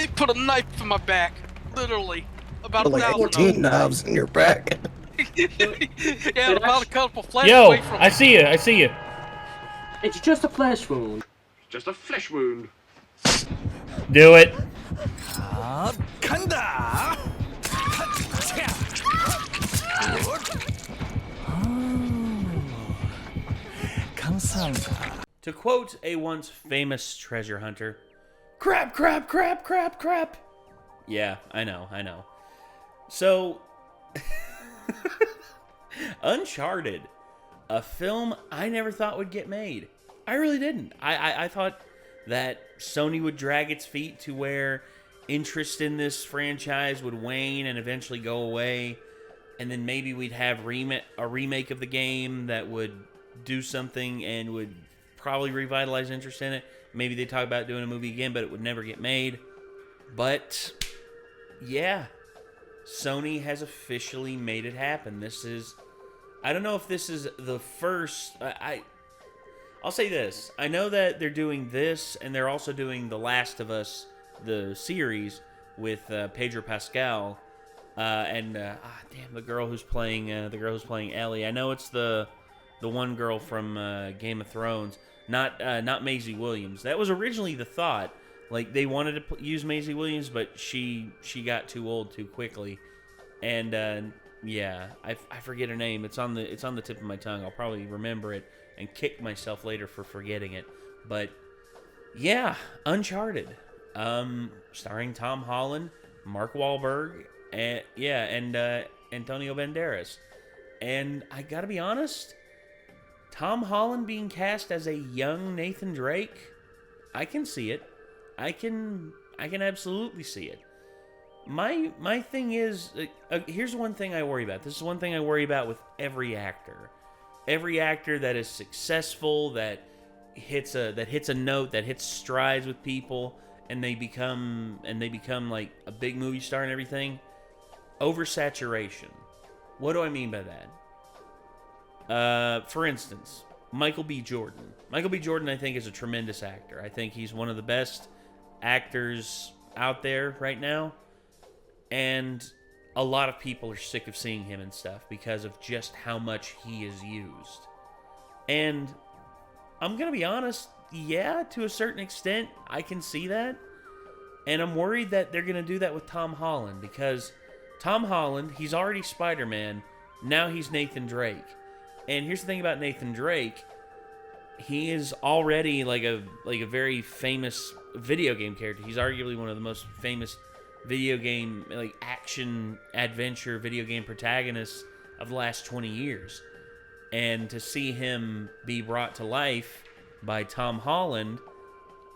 They put a knife in my back, literally. About Like 1,000 of 18 them. knives in your back. Yeah, about a couple flash Yo, away from I see you. I see you. It's just a flesh wound. Just a flesh wound. Do it. To quote a once famous treasure hunter, crap, crap, crap, crap, crap. Yeah, I know. So, Uncharted, a film I never thought would get made. I really didn't. I thought that Sony would drag its feet to where interest in this franchise would wane and eventually go away, and then maybe we'd have a remake of the game that would do something and would probably revitalize interest in it. Maybe they talk about doing a movie again, but it would never get made. But yeah, Sony has officially made it happen. I don't know if this is the first. I'll say this. I know that they're doing this, and they're also doing The Last of Us, the series, with Pedro Pascal, and the girl who's playing Ellie. I know it's the one girl from Game of Thrones, not Maisie Williams. That was originally the thought. Like, they wanted to use Maisie Williams, but she got too old too quickly, and yeah, I forget her name. It's on the tip of my tongue. I'll probably remember it and kick myself later for forgetting it. But yeah, Uncharted, starring Tom Holland, Mark Wahlberg, and Antonio Banderas. And I gotta be honest, Tom Holland being cast as a young Nathan Drake, I can see it. I can absolutely see it. My thing is, here's one thing I worry about. This is one thing I worry about with every actor. Every actor that is successful, that hits a note, that hits strides with people, and they become like a big movie star and everything. Oversaturation. What do I mean by that? For instance, Michael B. Jordan. Michael B. Jordan, I think, is a tremendous actor. I think he's one of the best actors out there right now. And a lot of people are sick of seeing him and stuff because of just how much he is used. And I'm going to be honest, yeah, to a certain extent, I can see that. And I'm worried that they're going to do that with Tom Holland, because Tom Holland, he's already Spider-Man, now he's Nathan Drake. And here's the thing about Nathan Drake, he is already like a very famous video game character. He's arguably one of the most famous video game, like action adventure video game protagonists of the last 20 years. And to see him be brought to life by Tom Holland,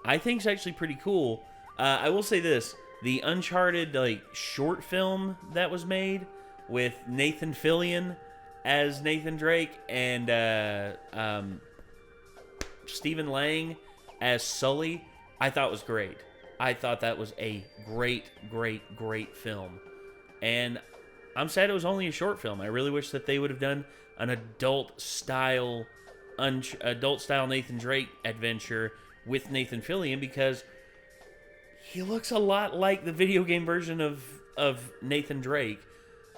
I think is actually pretty cool. I will say this, the Uncharted short film that was made with Nathan Fillion as Nathan Drake and Stephen Lang as Sully, I thought was great. I thought that was a great film. And I'm sad it was only a short film. I really wish that they would have done an adult style Nathan Drake adventure with Nathan Fillion, because he looks a lot like the video game version of Nathan Drake.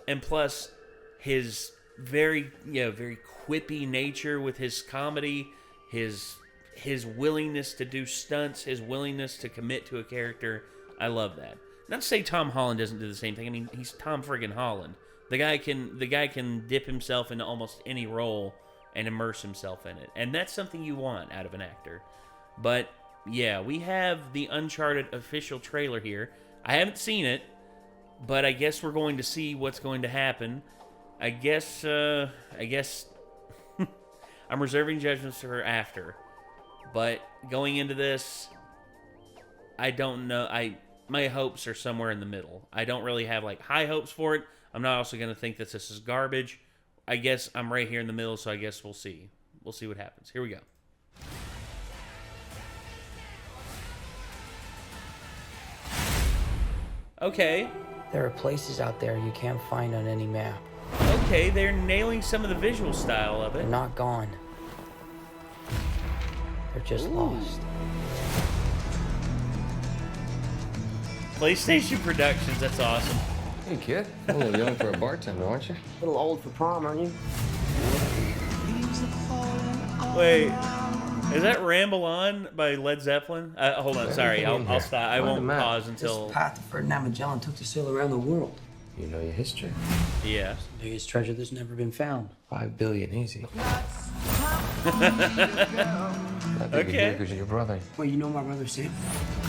And plus his very quippy nature with his comedy, his willingness to do stunts, his willingness to commit to a character. I love that. Not to say Tom Holland doesn't do the same thing. I mean, he's Tom friggin' Holland. The guy can dip himself into almost any role and immerse himself in it. And that's something you want out of an actor. But yeah, we have the Uncharted official trailer here. I haven't seen it, but I guess we're going to see what's going to happen. I guess I'm reserving judgments for after. But going into this, I don't know. My hopes are somewhere in the middle. I don't really have high hopes for it. I'm not also going to think that this is garbage. I guess I'm right here in the middle, so I guess we'll see. We'll see what happens. Here we go. Okay. There are places out there you can't find on any map. Okay, they're nailing some of the visual style of it. They're not gone. They're just lost. PlayStation Productions, that's awesome. Hey, kid. A little young for a bartender, aren't you? A little old for prom, aren't you? Wait, is that Ramble On by Led Zeppelin? Hold on, sorry, I'll stop. I won't pause until... This path Ferdinand Magellan took to sail around the world. You know your history. Yeah. Biggest treasure that's never been found. 5 billion, easy. Okay. Because you're your brother. Wait, you know my brother Sam?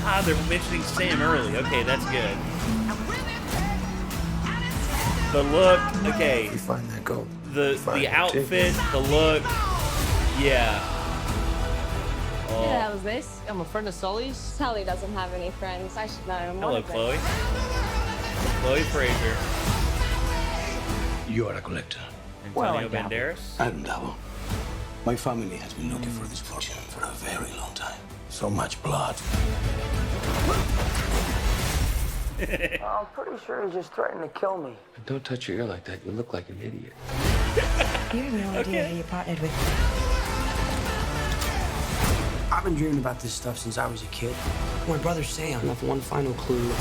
Ah, they're mentioning Sam early. Okay, that's good. The look, okay. You find that gold. The outfit, the look, yeah. Who the hell is this? I'm a friend of Sully's. Sully doesn't have any friends. I should know him. Hello, Chloe. Chloe Fraser. You are a collector. Antonio Banderas. I don't dabble. My family has been looking for this fortune for a very long time. So much blood. I'm pretty sure he just threatened to kill me. Don't touch your ear like that. You look like an idiot. You have no idea who you partnered with. I've been dreaming about this stuff since I was a kid. My brother Sam left one final clue.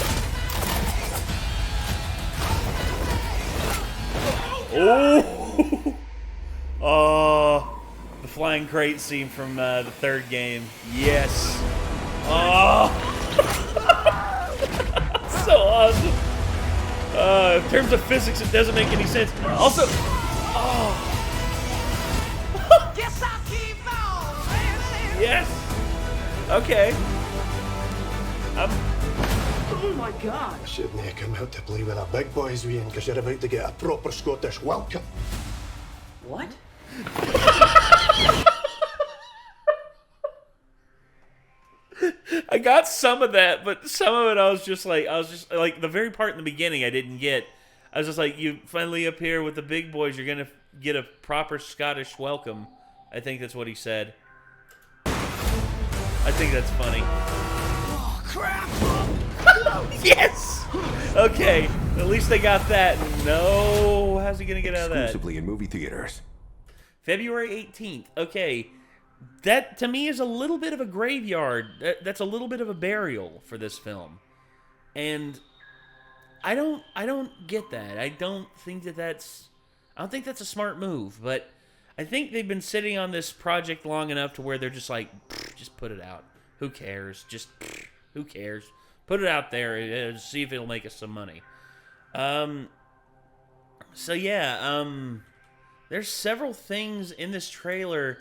Oh! Oh, the flying crate scene from the third game. Yes. Oh! So awesome. In terms of physics, it doesn't make any sense. Also, oh. Yes. Okay. Oh my God. I shouldn't have come out to play with the big boys, Ian, because you're about to get a proper Scottish welcome. What? I got some of that, but some of it I was just like the very part in the beginning I didn't get. I was just like, you finally up here with the big boys, you're gonna get a proper Scottish welcome. I think that's what he said. I think that's funny. Oh crap! Yes! Okay, at least they got that. No, how's he gonna get out of that? Exclusively in movie theaters. February 18th. Okay, that to me is a little bit of a graveyard. That's a little bit of a burial for this film, and I don't get that. I don't think that's a smart move. But I think they've been sitting on this project long enough to where they're just like, just put it out. Who cares? Just who cares? Put it out there. See if it'll make us some money. So yeah. There's several things in this trailer.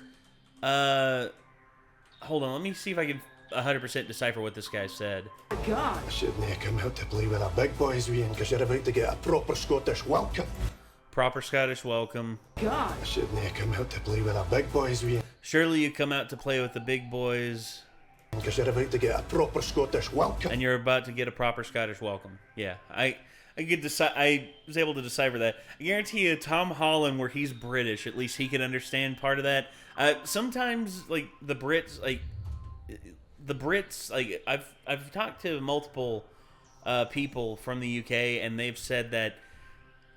Hold on, let me see if I can 100% decipher what this guy said. God. I shouldn't have come out to play with the big boys, Ian, because you're about to get a proper Scottish welcome. Proper Scottish welcome. God. I shouldn't have come out to play with the big boys, Ian. Surely you come out to play with the big boys. Because you're about to get a proper Scottish welcome. And you're about to get a proper Scottish welcome. Yeah, I was able to decipher that. I guarantee you, Tom Holland, where he's British, at least he can understand part of that. Sometimes, like the Brits, I've talked to multiple people from the UK, and they've said that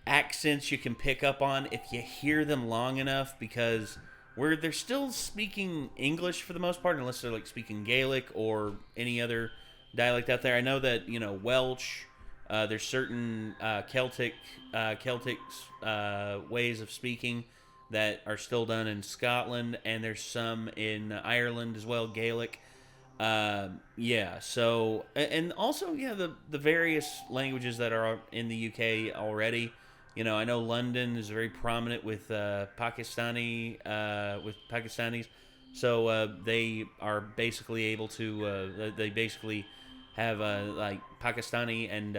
accents you can pick up on if you hear them long enough, because where they're still speaking English for the most part, unless they're like speaking Gaelic or any other dialect out there. I know that Welsh. There's certain Celtic ways of speaking that are still done in Scotland, and there's some in Ireland as well, Gaelic. Yeah. So, and also, yeah, the various languages that are in the UK already. I know London is very prominent with Pakistanis. So they are basically able to. They basically have like Pakistani and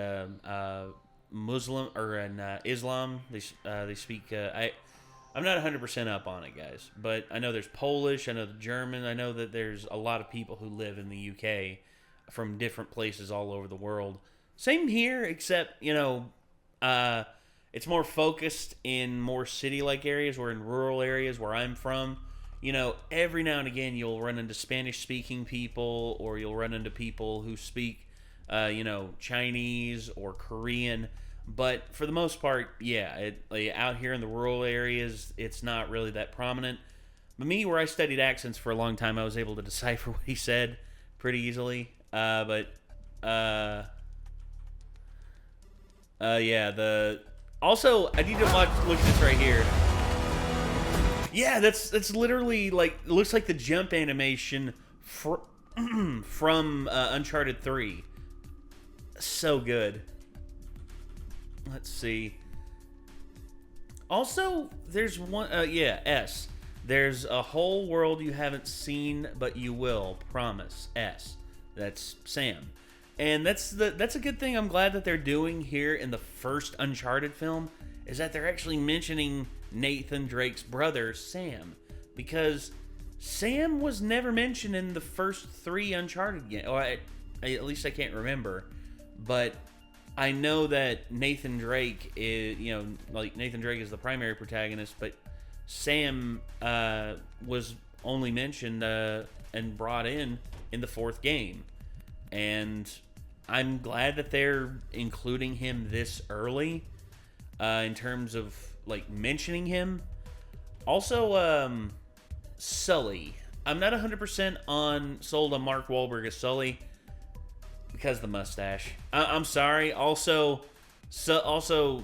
Muslim or Islam. They speak. I'm not 100% up on it, guys, but I know there's Polish. I know the German. I know that there's a lot of people who live in the UK from different places all over the world. Same here, except it's more focused in more city-like areas, or in rural areas where I'm from. Every now and again you'll run into Spanish-speaking people, or you'll run into people who speak, Chinese or Korean. But for the most part, yeah, out here in the rural areas, it's not really that prominent. But me, where I studied accents for a long time, I was able to decipher what he said pretty easily. Yeah, also, I need to look at this right here. Yeah, that's literally like, it looks like the jump animation from Uncharted 3. So good. Let's see. Also, there's one, S. There's a whole world you haven't seen, but you will. Promise. S. That's Sam. And that's a good thing I'm glad that they're doing here in the first Uncharted film, is that they're actually mentioning Nathan Drake's brother, Sam. Because Sam was never mentioned in the first 3 Uncharted games. Or at least I can't remember. But I know that Nathan Drake is, Nathan Drake is the primary protagonist, but Sam was only mentioned and brought in the 4th game. And I'm glad that they're including him this early in terms of, like, mentioning him. Also, Sully. I'm not 100% sold on Mark Wahlberg as Sully because of the mustache. I'm sorry. Also,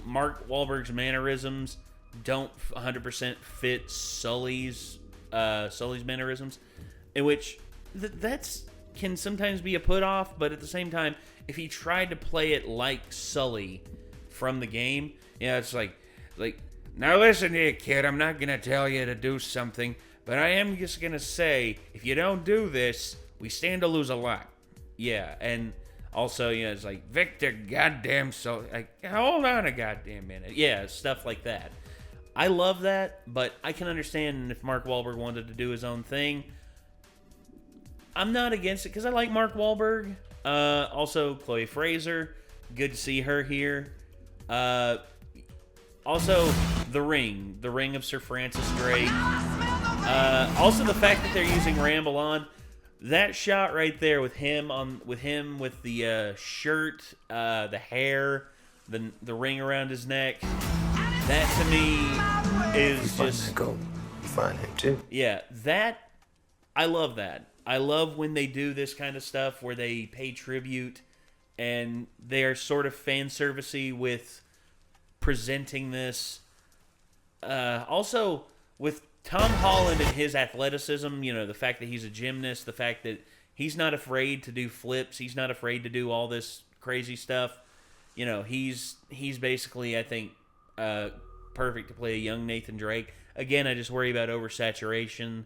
Mark Wahlberg's mannerisms don't 100% fit Sully's mannerisms, in which that's can sometimes be a put off, but at the same time, if he tried to play it like Sully from the game, it's like now listen here, kid, I'm not gonna tell you to do something, but I am just gonna say, if you don't do this, we stand to lose a lot. Yeah, and also, it's like, Victor, goddamn, so, like, hold on a goddamn minute. Yeah, stuff like that. I love that, but I can understand if Mark Wahlberg wanted to do his own thing. I'm not against it, because I like Mark Wahlberg. Also, Chloe Fraser, good to see her here. Also, The Ring of Sir Francis Drake. Also, the fact that they're using Ramble On. That shot right there with him with the shirt, the hair, the ring around his neck. That to me is just go. You find him too. Yeah, I love that. I love when they do this kind of stuff where they pay tribute and they are sort of fan servicey with presenting this. Also, with Tom Holland and his athleticism, the fact that he's a gymnast, the fact that he's not afraid to do flips, he's not afraid to do all this crazy stuff. He's basically, I think, perfect to play a young Nathan Drake. Again, I just worry about oversaturation.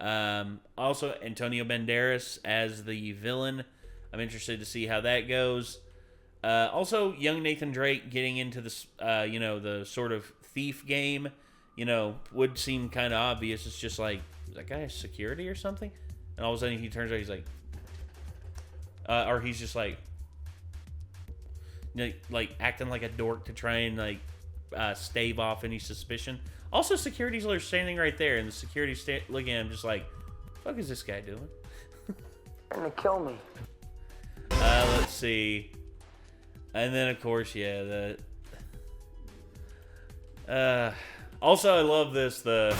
Also, Antonio Banderas as the villain. I'm interested to see how that goes. Also, young Nathan Drake getting into this, the sort of thief game, would seem kind of obvious. It's just like, is that guy security or something? And all of a sudden he turns out he's like, or he's just like acting like a dork to try and stave off any suspicion. Also, security's standing right there, and the security's looking at him just like, what the fuck is this guy doing? They're gonna kill me. Let's see. And then, of course, yeah, also, I love this, oh,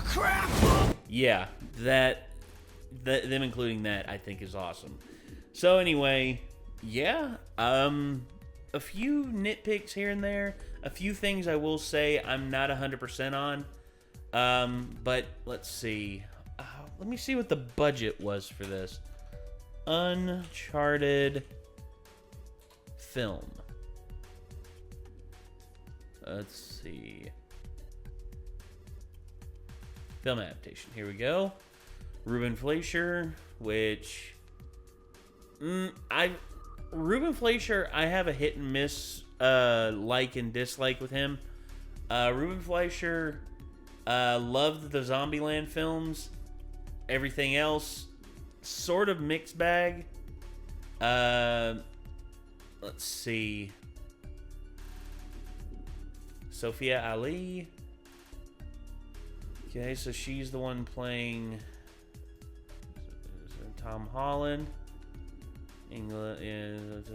crap! Yeah, them including that, I think, is awesome. So, anyway, yeah, a few nitpicks here and there. A few things I will say I'm not 100% on. But let's see. Let me see what the budget was for this. Uncharted film. Let's see. Film adaptation. Here we go. Ruben Fleischer, which... Ruben Fleischer, I have a hit and miss like and dislike with him. Ruben Fleischer loved the Zombieland films. Everything else, sort of mixed bag. Let's see. Sophia Ali. Okay, so she's the one playing Tom Holland. England is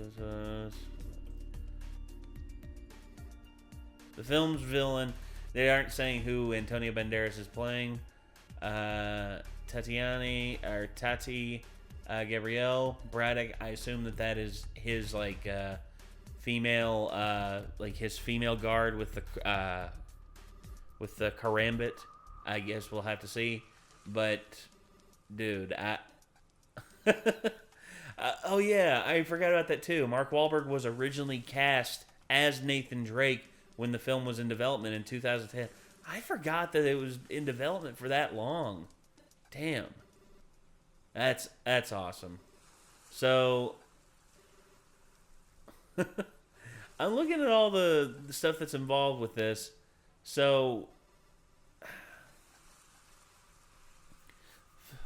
the film's villain. They aren't saying who Antonio Banderas is playing. Tati Gabrielle Braddock. I assume that is his like female, like his female guard with the karambit. I guess we'll have to see. But dude, oh yeah, I forgot about that too. Mark Wahlberg was originally cast as Nathan Drake when the film was in development in 2010. I forgot that it was in development for that long. Damn. That's awesome. So I'm looking at all the stuff that's involved with this. So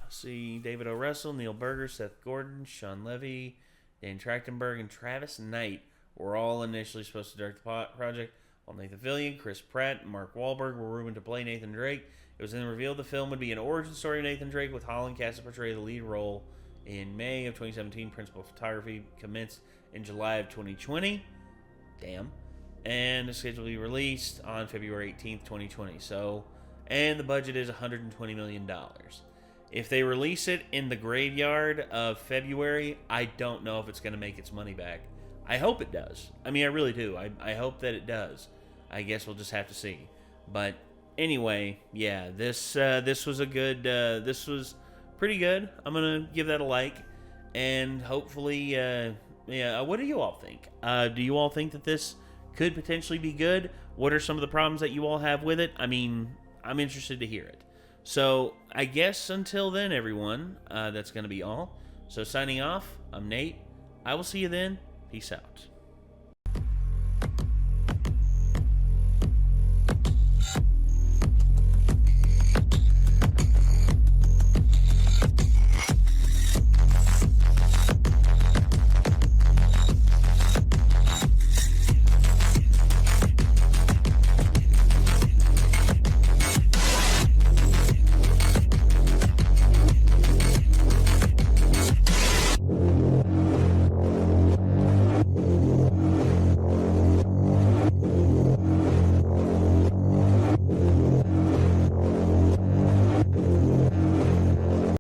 see, David O. Russell, Neil Berger, Seth Gordon, Sean Levy, Dan Trachtenberg, and Travis Knight were all initially supposed to direct the project, while Nathan Fillion, Chris Pratt, and Mark Wahlberg were rumored to play Nathan Drake. It was then revealed the film would be an origin story of Nathan Drake, with Holland cast to portray the lead role. In May of 2017, principal photography commenced in July of 2020. Damn. And it's scheduled to be released on February 18th, 2020. So, and the budget is $120 million. If they release it in the graveyard of February, I don't know if it's going to make its money back. I hope it does. I mean, I really do. I hope that it does. I guess we'll just have to see. But anyway, yeah, this was a good. This was pretty good. I'm gonna give that a like, and hopefully, yeah. What do you all think? Do you all think that this could potentially be good? What are some of the problems that you all have with it? I mean, I'm interested to hear it. So I guess until then, everyone, that's gonna be all. So signing off. I'm Nate. I will see you then. Peace out.